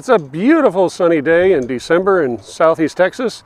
It's a beautiful sunny day in December in southeast Texas,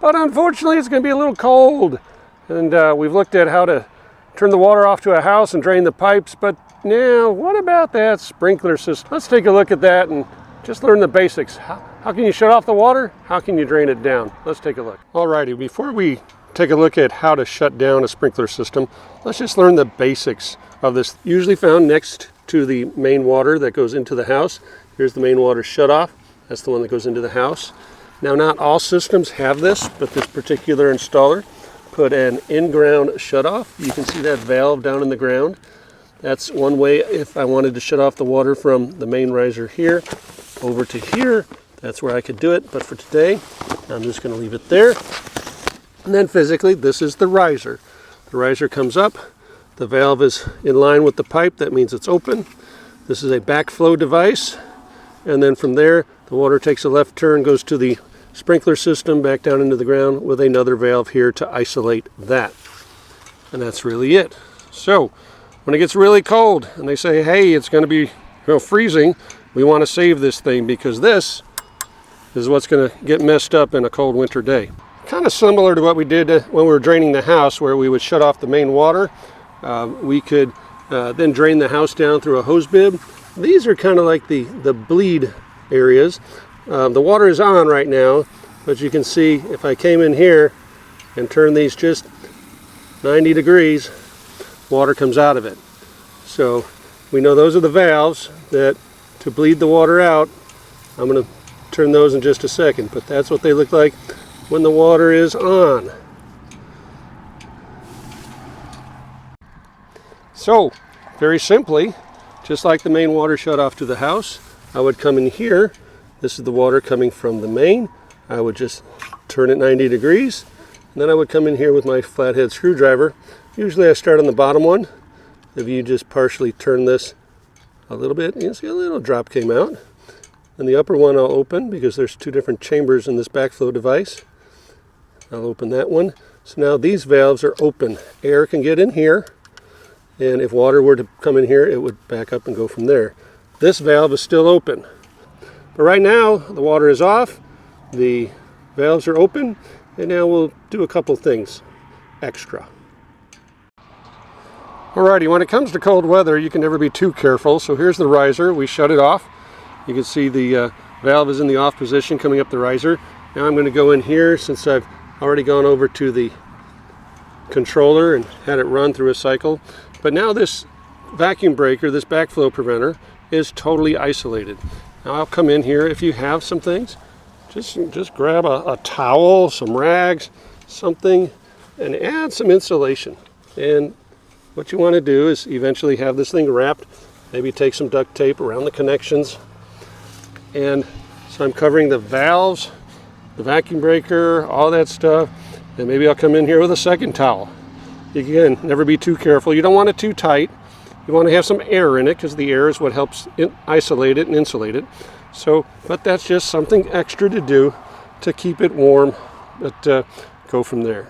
but unfortunately it's going to be a little cold. And we've looked at how to turn the water off to a house and drain the pipes, but now what about that sprinkler system? Let's take a look at that and just learn the basics. How can you shut off the water? How can you drain it down? Let's take a look. Alrighty, before we take a look at how to shut down a sprinkler system, let's just learn the basics of this. Usually found next to the main water that goes into the house. Here's the main water shutoff. That's the one that goes into the house. Now, not all systems have this, but this particular installer put an in-ground shutoff. You can see that valve down in the ground. That's one way if I wanted to shut off the water from the main riser here over to here. That's where I could do it, but for today, I'm just going to leave it there. And then physically, this is the riser. The riser comes up. The valve is in line with the pipe. That means it's open. This is a backflow device. And then from there, the water takes a left turn, goes to the sprinkler system, back down into the ground with another valve here to isolate that. And that's really it. So when it gets really cold and they say, hey, it's going to be freezing, we want to save this thing because this is what's going to get messed up in a cold winter day. Kind of similar to what we did when we were draining the house, where we would shut off the main water. We could then drain the house down through a hose bib. These are kind of like the bleed areas. The water is on right now, but you can see if I came in here and turned these just 90 degrees, water comes out of it. So we know those are the valves that to bleed the water out. I'm going to turn those in just a second, but that's what they look like when the water is on. So very simply, just like the main water shut off to the house, I would come in here. This is the water coming from the main. I would just turn it 90 degrees. And then I would come in here with my flathead screwdriver. Usually I start on the bottom one. If you just partially turn this a little bit, you can see a little drop came out. And the upper one I'll open because there's two different chambers in this backflow device. I'll open that one. So now these valves are open. Air can get in here. And if water were to come in here, it would back up and go from there. This valve is still open. But right now, the water is off, the valves are open, and now we'll do a couple things extra. Alrighty, when it comes to cold weather, you can never be too careful. So here's the riser. We shut it off. You can see the valve is in the off position coming up the riser. Now I'm going to go in here, since I've already gone over to the controller and had it run through a cycle. But now this vacuum breaker, this backflow preventer, is totally isolated. Now I'll come in here. If you have some things, just grab a towel, some rags, something, and add some insulation. And what you want to do is eventually have this thing wrapped. Maybe take some duct tape around the connections. And so I'm covering the valves, the vacuum breaker, all that stuff. And maybe I'll come in here with a second towel. Again, never be too careful. You don't want it too tight. You want to have some air in it because the air is what helps isolate it and insulate it. So, but that's just something extra to do to keep it warm. But go from there.